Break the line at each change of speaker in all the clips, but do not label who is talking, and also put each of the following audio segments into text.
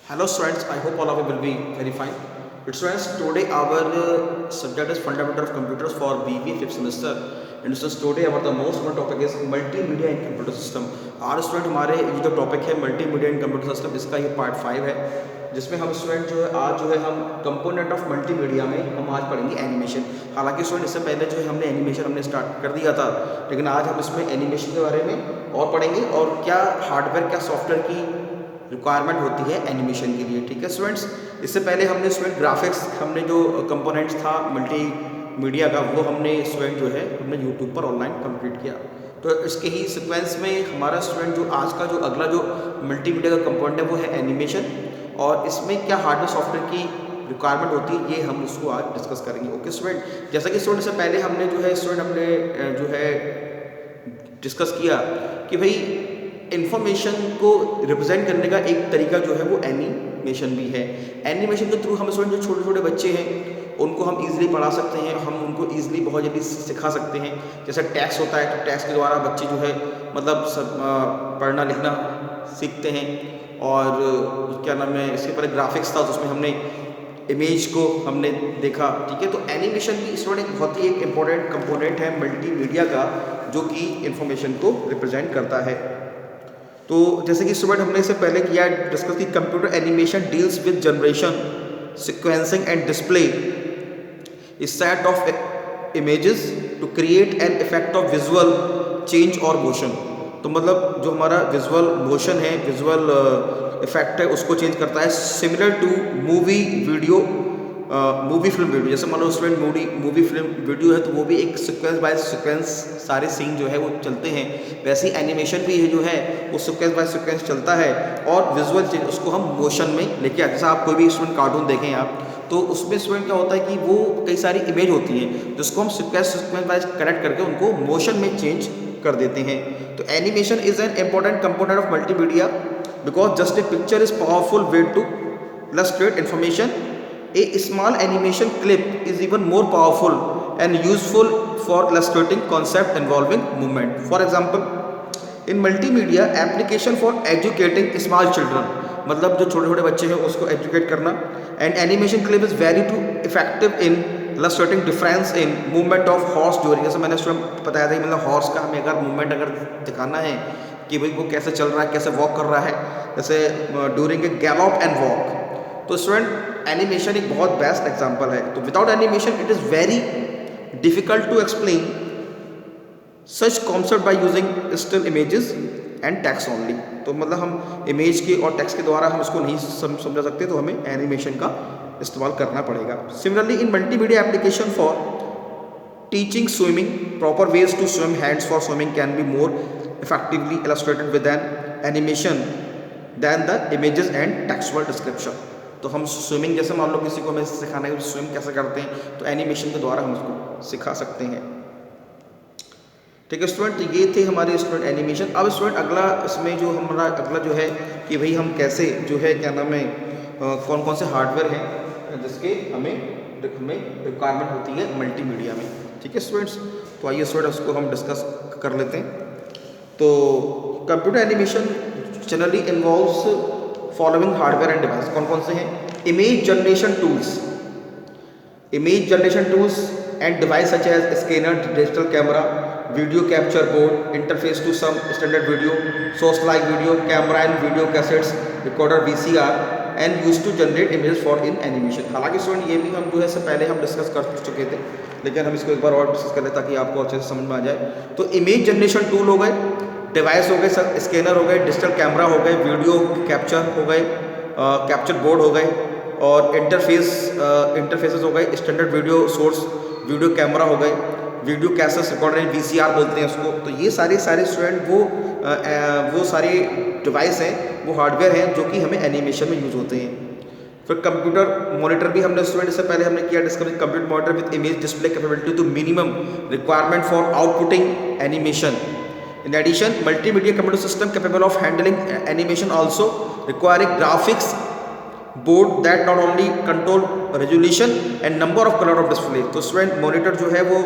Hello students, I hope all of you will be very fine. Students, today our subject is fundamental of computers for BBA fifth semester. And students, today our the most important topic is multimedia in computer system. आज student हमारे ये जो topic है multimedia इन computer system, इसका ये part 5 है, जिसमें हम स्टूडेंट जो है आज जो है हम कंपोनेंट ऑफ मल्टीमीडिया में हम आज पढ़ेंगे एनिमेशन। हालांकि स्टूडेंट इससे पहले जो है हमने एनिमेशन हमने स्टार्ट कर दिया था, लेकिन आज हम इसमें एनिमेशन के बारे में और पढ़ेंगे और क्या हार्डवेयर क्या सॉफ्टवेयर की रिक्वायरमेंट होती है एनिमेशन के लिए। ठीक है स्टूडेंट्स, इससे पहले हमने स्टूडेंट ग्राफिक्स हमने जो कंपोनेंट्स था मल्टी मीडिया का वो हमने स्टूडेंट जो है हमने यूट्यूब पर ऑनलाइन कंप्लीट किया। तो इसके ही सीक्वेंस में हमारा स्टूडेंट जो आज का जो अगला जो मल्टीमीडिया का कंपोनेंट है वो है एनिमेशन, और इसमें क्या हार्डवेयर सॉफ्टवेयर की रिक्वायरमेंट होती है ये हम उसको आज डिस्कस करेंगे। ओके स्टूडेंट, जैसा कि स्टूडेंट से पहले हमने जो है स्टूडेंट हमने जो है डिस्कस किया कि भाई इन्फॉर्मेशन को रिप्रेजेंट करने का एक तरीका जो है वो एनिमेशन भी है। एनिमेशन के थ्रू हम स्टूडेंट जो छोटे छोटे बच्चे हैं उनको हम इजीली पढ़ा सकते हैं, हम उनको इजीली बहुत जल्दी सिखा सकते हैं। जैसे टैक्स होता है तो टैक्स के द्वारा बच्चे जो है मतलब पढ़ना लिखना सीखते हैं। और क्या नाम है, इसके पहले ग्राफिक्स था तो उसमें हमने इमेज को हमने देखा। ठीक है, तो एनिमेशन भी स्टूडेंट एक बहुत ही एक इम्पॉर्टेंट कंपोनेंट है मल्टीमीडिया का जो कि इंफॉर्मेशन को रिप्रेजेंट करता है। तो जैसे कि स्टूडेंट हमने इससे पहले किया डिस्कस की computer animation deals with generation sequencing and display a set of images to create an effect of visual change और मोशन। तो मतलब जो हमारा विजुअल मोशन है, विजुअल इफेक्ट है, उसको चेंज करता है, similar to movie video movie film video. जैसे मान लो स्टूडेंट मूवी फिल्म वीडियो है तो वो भी एक सीक्वेंस बाय सीक्वेंस सारे सीन जो है वो चलते हैं, वैसे ही एनिमेशन भी जो है वो सीक्वेंस बाय सीक्वेंस चलता है और विजुअल चेंज उसको हम मोशन में लेके आते हैं। जैसे आप कोई भी स्टूडेंट कार्टून देखें आप तो उसमें स्टूडेंट क्या होता है कि वो कई सारी इमेज होती हैं जिसको हम सीक्वेंस बाय कनेक्ट करके उनको मोशन में चेंज कर देते हैं। तो animation is an important component of multimedia because just a picture is powerful way to illustrate information. A small animation clip is even more powerful and useful for illustrating concept involving movement. For example, in multimedia application for educating small children, मतलब जो छोटे छोटे बच्चे हैं उसको educate करना, and animation clip is very too effective in illustrating difference in movement of horse during, जैसे मैंने स्टूडेंट बताया था मतलब हॉर्स का हमें अगर मूवमेंट अगर दिखाना है कि भाई वो कैसे चल रहा है कैसे वॉक कर रहा है, जैसे during a gallop and walk. तो स्टूडेंट एनिमेशन एक बहुत बेस्ट एग्जांपल है। तो without animation it is very difficult to explain such concept by using still images and text only. तो मतलब हम इमेज के और टेक्स्ट के द्वारा हम इसको नहीं समझा सकते, तो हमें एनिमेशन का इस्तेमाल करना पड़ेगा। Similarly in multimedia application for teaching swimming, proper ways to swim, hands for swimming can be more effectively illustrated with an animation than the images and textual description. तो हम स्विमिंग जैसे मान लो किसी को हमें सिखाना है स्विम कैसे करते हैं तो एनिमेशन के द्वारा हम उसको सिखा सकते हैं। ठीक है स्टूडेंट, तो ये थे हमारे स्टूडेंट एनिमेशन। अब स्टूडेंट अगला इसमें जो हमारा अगला जो है कि भाई हम कैसे जो है क्या नाम है कौन कौन से हार्डवेयर हैं जिसके हमें रिक्वायरमेंट होती है मल्टीमीडिया में। ठीक है स्टूडेंट्स, तो आइए स्टूडेंट उसको हम डिस्कस कर लेते हैं। तो computer animation generally involves following hardware and device. कौन कौन से हैं? Image generation tools and device such as scanner, digital camera, video capture board, interface to some standard video, source like video, camera and video cassettes, recorder, VCR and use to generate image for in animation. हालांकि student ये भी हम जो है इससे पहले हम discuss कर चुके थे, लेकिन हम इसको एक बार और डिस्कस कर लें ताकि आपको अच्छे से समझ में आ जाए। तो इमेज जनरेशन टूल हो गए, डिवाइस हो गए, स्कैनर हो गए, डिजिटल कैमरा हो गए, वीडियो कैप्चर हो गए, कैप्चर बोर्ड हो गए, और इंटरफेसेस हो गए, standard video source video camera हो गए, वीडियो कैसेट्स रिकॉर्डर VCR बोलते हैं उसको। तो ये सारे स्टूडेंट वो सारे डिवाइस हैं, वो हार्डवेयर हैं जो कि हमें एनिमेशन में यूज होते हैं। फिर कंप्यूटर मॉनिटर भी हमने स्टूडेंट इससे पहले हमने किया discuss, computer monitor with image display capability to minimum requirement for outputting animation. In addition, multimedia computer system capable of handling animation also require a graphics board that not only control resolution and number of color of display। तो student monitor जो है वो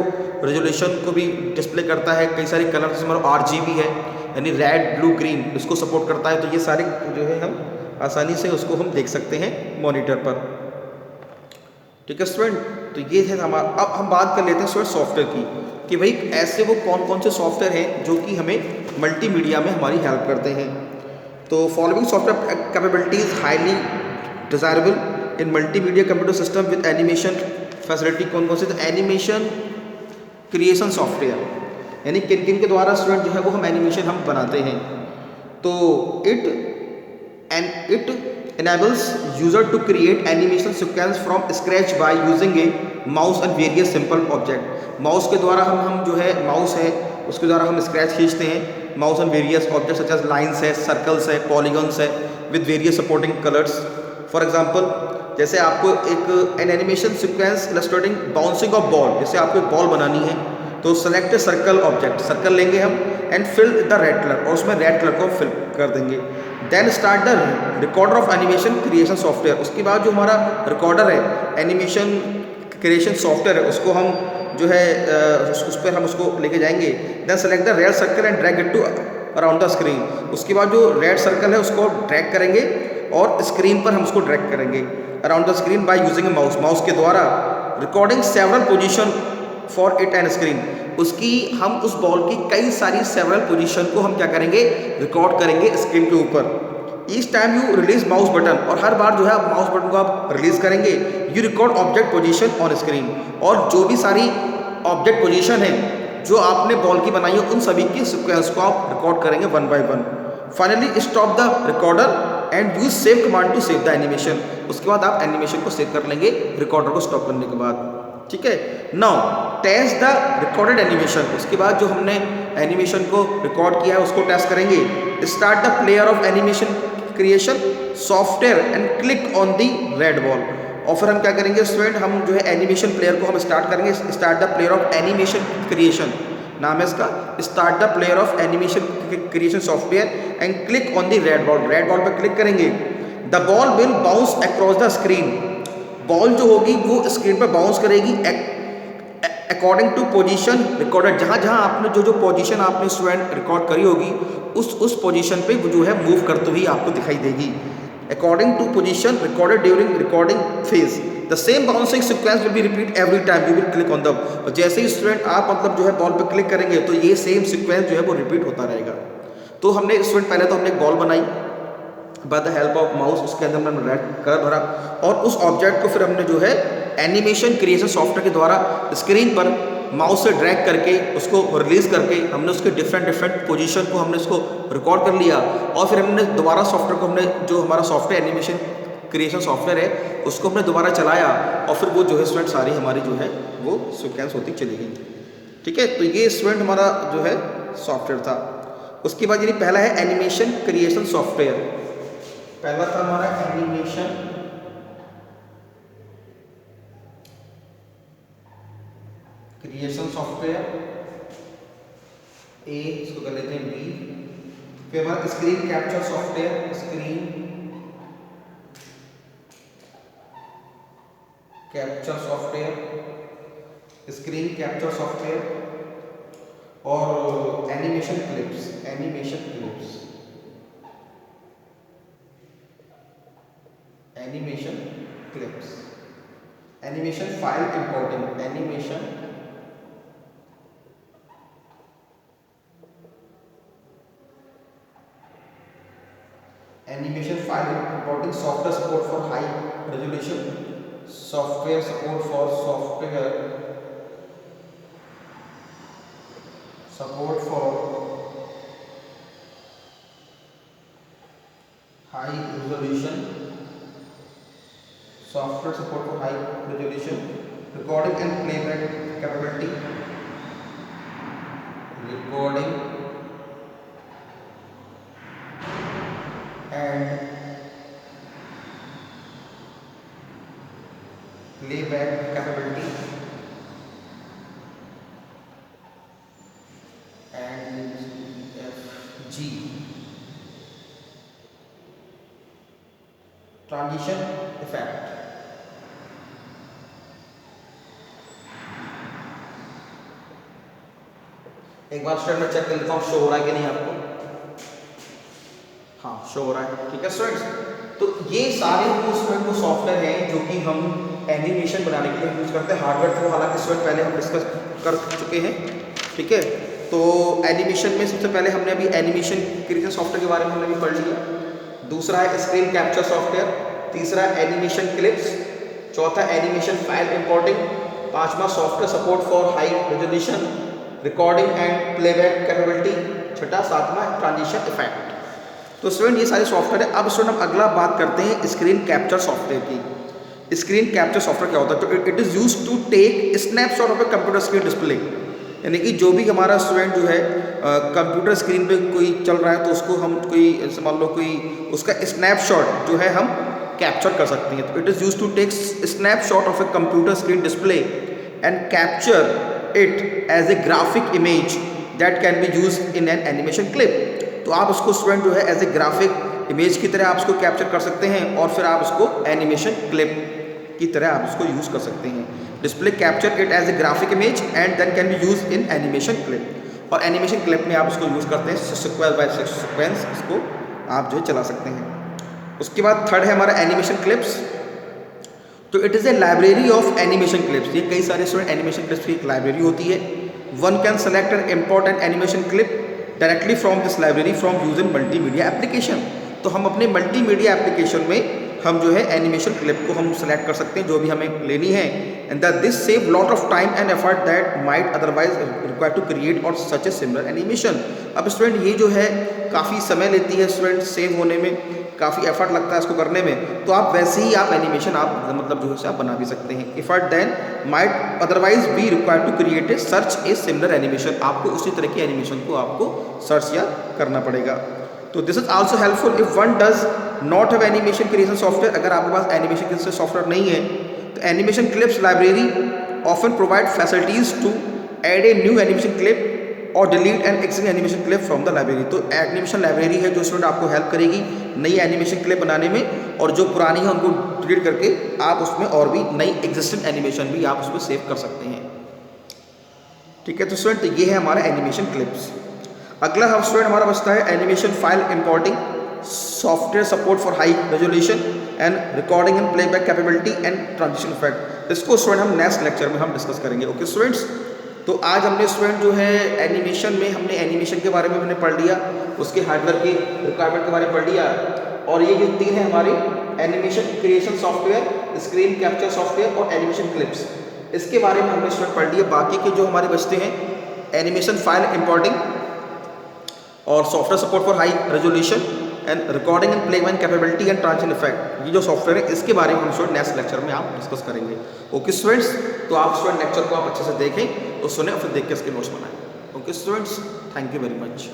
resolution को भी display करता है, कई सारे कलर जैसे हमारा RGB है यानी रेड ब्लू ग्रीन इसको सपोर्ट करता है। तो ये सारे जो है हम आसानी से उसको हम देख सकते हैं मॉनिटर पर। ठीक है स्टूडेंट, तो ये है हमारा। अब हम बात कर लेते हैं स्टूडेंट सॉफ्टवेयर की, कि भाई ऐसे वो कौन कौन से सॉफ्टवेयर हैं जो कि हमें मल्टीमीडिया में हमारी हेल्प करते हैं। तो following software capabilities highly desirable in multimedia computer system with animation facility. कौन कौन से? तो एनिमेशन क्रिएशन सॉफ्टवेयर, यानी किन किन के द्वारा स्टूडेंट जो है वो हम एनिमेशन हम बनाते हैं। तो it enables user to create animation sequence from scratch by using a mouse and various simple object। Mouse के द्वारा हम जो है माउस है उसके द्वारा हम स्क्रैच खींचते हैं। Mouse and various object such as lines है, सर्कल्स है, पॉलीगन्स है with various supporting colours. For example, जैसे आपको एक an animation sequence illustrating bouncing of ball, जैसे आपको एक बॉल बनानी है तो सेलेक्ट सर्कल ऑब्जेक्ट, सर्कल लेंगे हम and fill the red colour, और उसमें रेड कलर को फिल कर देंगे। Then start the recorder of animation creation software. उसके बाद जो हमारा रिकॉर्डर है एनिमेशन क्रिएशन सॉफ्टवेयर है उसको हम जो है उस पर हम उसको लेके जाएंगे। Then select the red circle and drag it to around the screen. उसके बाद जो रेड सर्कल है उसको ड्रैग करेंगे और स्क्रीन पर हम उसको ड्रैग करेंगे around the screen by using A mouse, mouse के द्वारा। Recording several position for it and screen, उसकी हम उस बॉल की कई सारी सेवरल पोजीशन को हम क्या करेंगे, रिकॉर्ड करेंगे स्क्रीन के ऊपर। Each time you release mouse button, और हर बार जो है माउस बटन को आप रिलीज करेंगे, you record object position on screen, और जो भी सारी ऑब्जेक्ट पोजीशन है जो आपने बॉल की बनाई है उन सभी की सीक्वेंस को आप रिकॉर्ड करेंगे one by one. Finally stop the recorder and use save command to save the animation. उसके बाद आप एनिमेशन को सेव कर लेंगे रिकॉर्डर को स्टॉप करने के बाद। ठीक है, now test the recorded animation. उसके बाद जो हमने एनिमेशन को रिकॉर्ड किया है उसको टेस्ट करेंगे। Start the player of animation creation software and click on the red ball. और फिर हम क्या करेंगे स्टूडेंट, हम जो है एनिमेशन प्लेयर को हम स्टार्ट करेंगे। Start the player of animation creation नाम है इसका। Start the player of animation creation software and click on the red ball. Red ball पर क्लिक करेंगे। The ball will bounce across the screen. Ball जो होगी वो screen पर bounce करेगी अकॉर्डिंग टू पोजीशन रिकॉर्डेड। जहाँ जहाँ आपने जो जो पोजीशन आपने स्टूडेंट रिकॉर्ड करी होगी उस पोजीशन पे वो जो है मूव करते हुए आपको दिखाई देगी। According to position recorded during recording phase, the same bouncing sequence will be repeat every time you will click on the. जैसे ही स्टूडेंट आप मतलब जो है बॉल पे क्लिक करेंगे तो ये सेम सीक्वेंस जो है वो रिपीट होता रहेगा। तो हमने स्टूडेंट पहले तो हमने एक बॉल बनाई by the help of mouse, उसके अंदर हमने रेड कलर भरा और उस ऑब्जेक्ट को फिर हमने जो है एनिमेशन क्रिएशन सॉफ्टवेयर के द्वारा स्क्रीन पर माउस से ड्रैग करके उसको रिलीज करके हमने उसके डिफरेंट पोजीशन को हमने उसको रिकॉर्ड कर लिया। और फिर हमने दोबारा सॉफ्टवेयर को हमने जो हमारा सॉफ्टवेयर एनिमेशन क्रिएशन सॉफ्टवेयर है उसको हमने दोबारा चलाया और फिर वो जो है स्टूडेंट सारी हमारी जो है वो सीक्वेंस होती चली गई। ठीक है, तो ये स्टूडेंट हमारा जो है सॉफ्टवेयर था। उसके बाद यानी पहला है एनिमेशन क्रिएशन सॉफ्टवेयर। पहला था हमारा एनिमेशन क्रिएशन सॉफ्टवेयर, ए इसको कर लेते हैं बी। फिर हमारा screen capture software, screen capture software, screen capture software और animation clips, animation clips, animation clips, animation file importing, animation animation file importing, software support for high resolution, software support for software support for high resolution, software support for high resolution, recording and playback capability, recording and playback capability, and FG transition effect। एक बार student में check कर लेता हूँ show हो रहा है कि नहीं आपको। हाँ शो हो रहा है, ठीक है स्टूडेंट्स। तो ये सारे वो स्टूडेंट वो सॉफ्टवेयर हैं जो कि हम एनिमेशन बनाने के लिए यूज़ करते हैं। हार्डवेयर को हालांकि स्टूडेंट पहले हम डिस्कस कर चुके हैं, ठीक है। तो एनिमेशन में सबसे पहले हमने अभी एनिमेशन क्रिएशन सॉफ्टवेयर के बारे में हमने भी पढ़ लिया। दूसरा है स्क्रीन कैप्चर सॉफ्टवेयर, तीसरा एनिमेशन क्लिप्स, चौथा एनिमेशन फाइल इंपोर्टिंग, पांचवा software support for high resolution recording and playback capability, छठा सातवां ट्रांजिशन इफेक्ट। तो स्टूडेंट ये सारे सॉफ्टवेयर है। अब स्टूडेंट हम अगला बात करते हैं स्क्रीन कैप्चर सॉफ्टवेयर की। स्क्रीन कैप्चर सॉफ्टवेयर क्या होता है? तो it is use to take snapshot of a computer screen display, यानी कि जो भी हमारा स्टूडेंट जो है कंप्यूटर स्क्रीन पे कोई चल रहा है तो उसको हम कोई मान लो कोई उसका स्नैपशॉट जो है हम कैप्चर कर सकते हैं। तो it is use to take snapshot of a computer screen display and capture it as a graphic image that can be use in an animation clip. तो आप उसको स्टूडेंट जो है एज ए ग्राफिक इमेज की तरह आप उसको capture कर सकते हैं और फिर आप उसको एनिमेशन क्लिप की तरह आप उसको यूज़ कर सकते हैं। Display capture it as a graphic image and then can be use in animation clip. और एनिमेशन क्लिप में आप उसको यूज़ करते हैं सीक्वेंस बाय सीक्वेंस, इसको आप जो है चला सकते हैं। उसके बाद थर्ड है हमारा एनिमेशन क्लिप्स। तो it is a library of animation clips. ये कई सारे स्टूडेंट एनिमेशन क्लिप्स की एक लाइब्रेरी होती है। One can select an important animation clip directly from this library from using multimedia application. तो हम अपने मल्टीमीडिया एप्लीकेशन में हम जो है एनिमेशन क्लिप को हम सेलेक्ट कर सकते हैं जो भी हमें लेनी है। And this save lot of time and effort that might otherwise require to create और सच ए सिमिलर एनिमेशन। अब स्टूडेंट ये जो है काफ़ी समय लेती है स्टूडेंट सेव होने में, काफ़ी एफर्ट लगता है इसको करने में। तो आप वैसे ही आप एनिमेशन आप मतलब जो है आप बना भी सकते हैं। Effort then might otherwise be require to create a search a similar animation. आपको उसी तरह की एनिमेशन को आपको सर्च या करना पड़ेगा। तो this is also helpful if one does not have animation creation software. अगर आपके पास एनिमेशन क्रिएशन सॉफ्टवेयर नहीं है तो animation clips library often provide facilities to add a new animation clip और delete and existing animation clip from the library. तो animation library है जो स्टूडेंट आपको हेल्प करेगी नई एनिमेशन क्लिप बनाने में, और जो पुरानी है उनको डिलीट करके आप उसमें और भी नई एग्जिस्टिंग एनिमेशन भी आप उसमें सेव कर सकते हैं। ठीक है, तो स्टूडेंट ये है हमारा एनिमेशन क्लिप्स। अगला हम स्टूडेंट हमारा बचता है animation file importing, software support for high resolution and recording and playback capability and transition effect. इसको स्टूडेंट हम नेक्स्ट लेक्चर में हम डिस्कस करेंगे। ओके स्टूडेंट्स, तो आज हमने स्टूडेंट जो है एनिमेशन में हमने एनिमेशन के बारे में हमने पढ़ लिया, उसके हार्डवेयर की रिक्वायरमेंट के बारे में पढ़ लिया, और ये जो तीन है हमारे animation creation software, screen capture software और एनिमेशन क्लिप्स, इसके बारे में हमने स्टूडेंट पढ़ लिया। बाकी के जो हमारे बचते हैं एनिमेशन फाइल इंपोर्टिंग और software support for high resolution and recording and playback capability and transition effect, ये जो सॉफ्टवेयर है इसके बारे में हम स्टूडेंट नेक्स्ट लेक्चर में आप डिस्कस करेंगे। ओके स्टूडेंट्स, तो आप स्टूडेंट लेक्चर को आप अच्छे से देखें, तो सुने और फिर देख के इसके नोट्स बनाएं। Okay students, thank you very much.